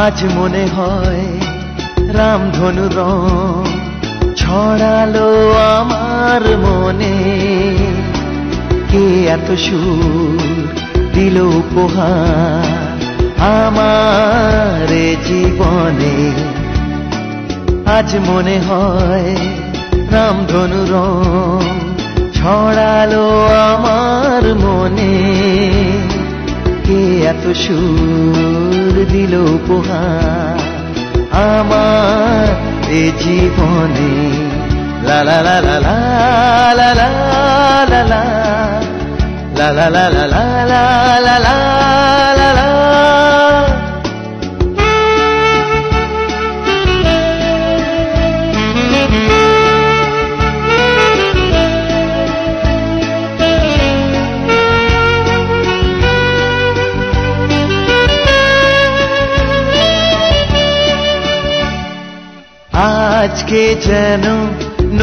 আজ মনে হয় রামধনু রং ছড়ালো আমার মনে, কে এত সুর দিল উপহার আমার জীবনে। আজ মনে হয় রামধনু রং ছড়ালো আমার মনে, কে এত সুর দিল উপহার আমার এ জীবনে। লা লা লা লা লা লা লা লা লা লা লা লা লা লা লা লা লা। আজকে যেন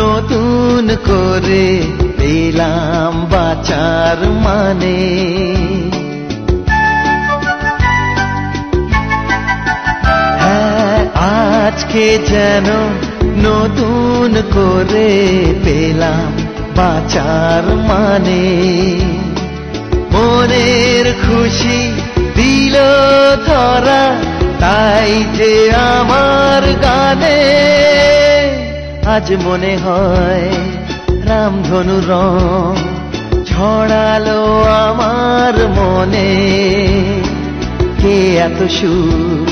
নতুন করে পেলাম বাঁচার মানে, হ্যাঁ আজকে যেন নতুন করে পেলাম বাঁচার মানে। মনের খুশি দিল ধরা তাই যে আমার গানে, আজ মনে হয় রামধনু রং ছড়ালো আমার মনে, কে এত সুর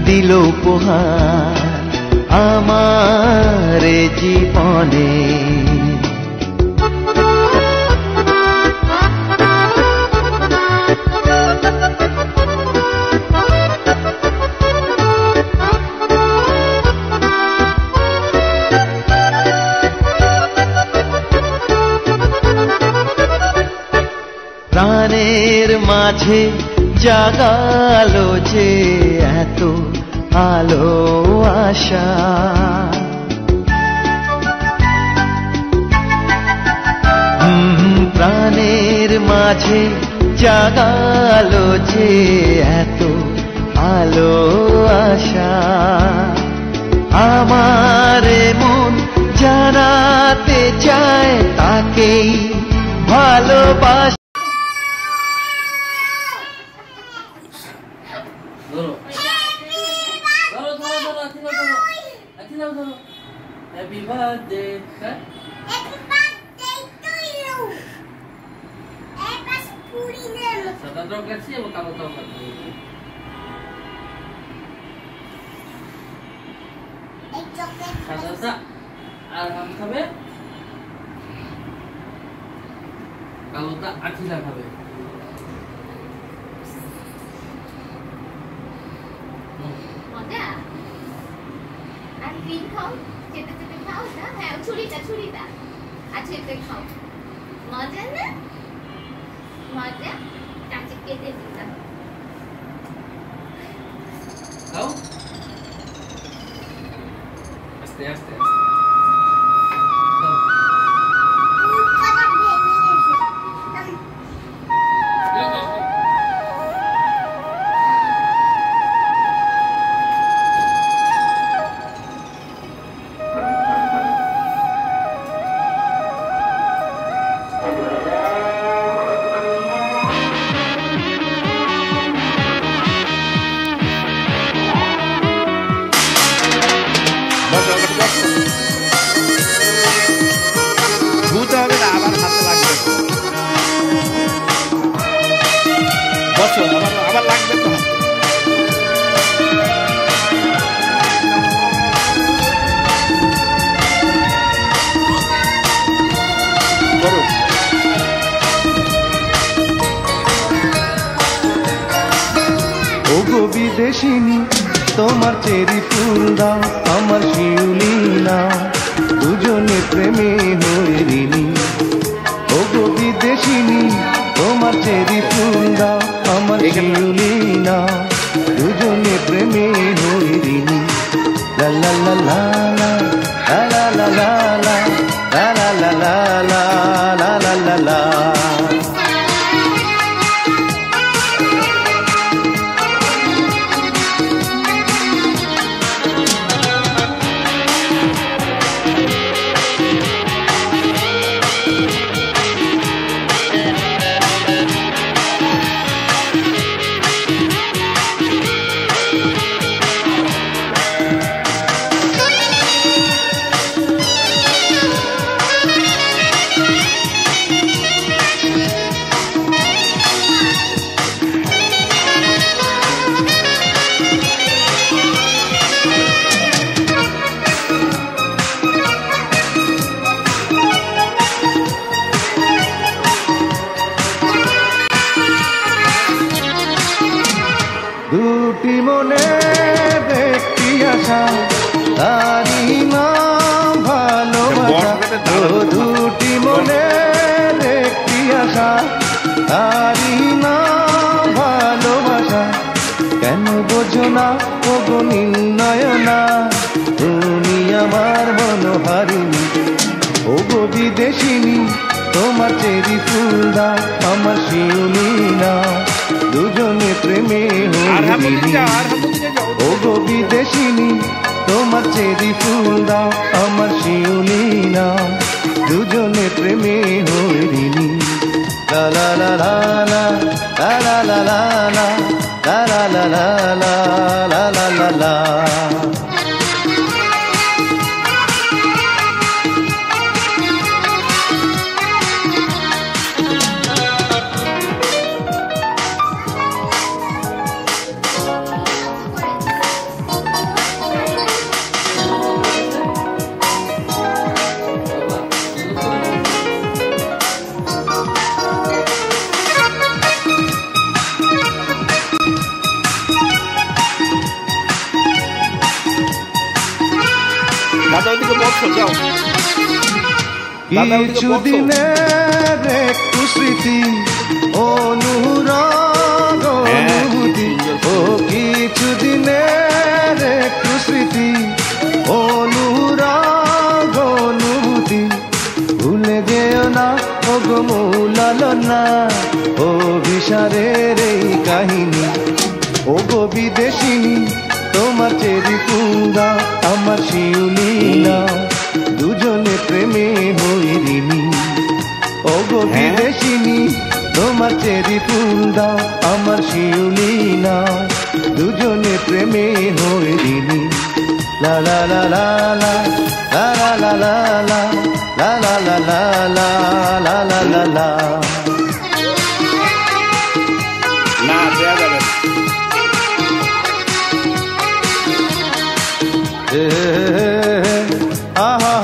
দিল উপহার আমার জীবনে। প্রাণের মাঝে জাগালো যে এত আলো আশা, প্রাণের মাঝে জাগালো যে এত আলো আশা, আমার মন জানাতে চায় তাকেই ভালোবাসা। Happy birthday. Happy birthday to you. Epas pulinem. Sada dog kasi mo kamu tahu kan? Chocolate. Sada sa. Alham kabe. Kalau tak akhilah kabe. Mada. আর বিন খাও, চেপে চেপে খাও না, হ্যাঁ ছুরিটা আর চেপে খাও, মজা না মজা, কাঁচে কেটে দিতাম খাও আস্তে আস্তে ধুতে হবে না, আবার হাতে লাগবে, বসো আবার লাগবে তো। ওগো বিদেশিনী তোমার চেরি ফুল দাও, আমার শিউলি নাও, দুজনে প্রেমে হয়ে ঋণী। ওগো বিদেশিনী তোমার চেরি ফুল দাও, আমার শিউলি নাও, দুজনে প্রেমে হয়ে ঋণী। লা লা লা লা লা লা লা লা লা লা লা লা লা লা লা লা লা। দুটি মনে একটি আশা, তারি নাম ভালোবাসা। ও দুটি মনে একটি আশা, তারি নাম ভালোবাসা। কেন বোঝো না ওগো নির্ণয়না, তুমি আমার মনোহারিণী। ওগো বিদেশিনী, তোমার চেরি ফুল দাও, আমার শিউলি নাও, দুজনে প্রেমে হইনি। ওগো বিদেশিনী, তোমার চেরি ফুল দাও, আমার শিউলি নাও, দুজনে প্রেমে হইনি। লা লা লা লা লা লা লা লা লা লা লা লা লা লা লা লা লা। কিছুদিনের একটু স্মৃতি, অনুরাগ অনুভূতি। ও কিছুদিনের একটু স্মৃতি, অনুরাগ অনুভূতি। ভুলে যেও না ওগো মৌলালনা, ও বিশারের এই কাহিনী। ওগো বিদেশিনী, তোমার চেরি ফুল দাও, আমার শিউলি নাও, দুজনে প্রেমে হইনি। ওগো বিদেশিনী, তোমার চেরি ফুল দাও, আমার শিউলি নাও, দুজনে প্রেমে হইনি। লা লা লা লা লা লা লা লা লা লা লা লা লা লা লা লা লা লা। না দেয়া যাবে আহা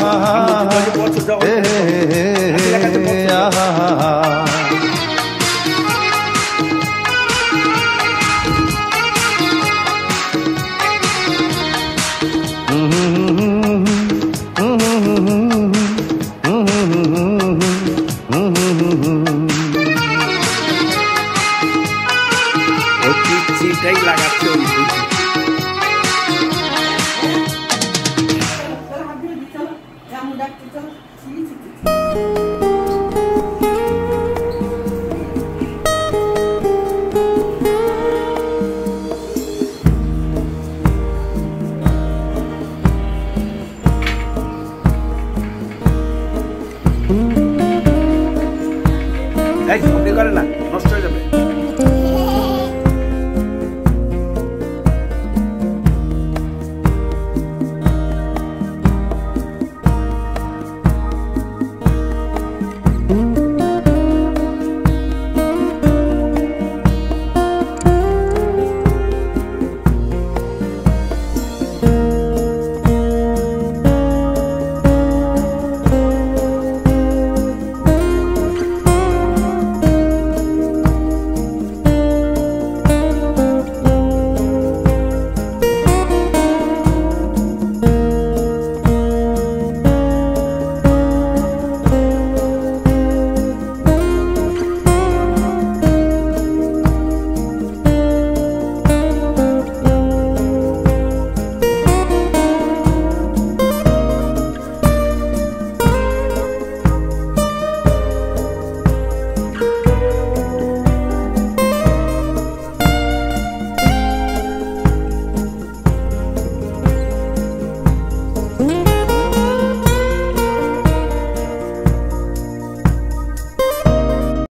চিটাই লাগাচ্ছে। चलो चलो चलो चलो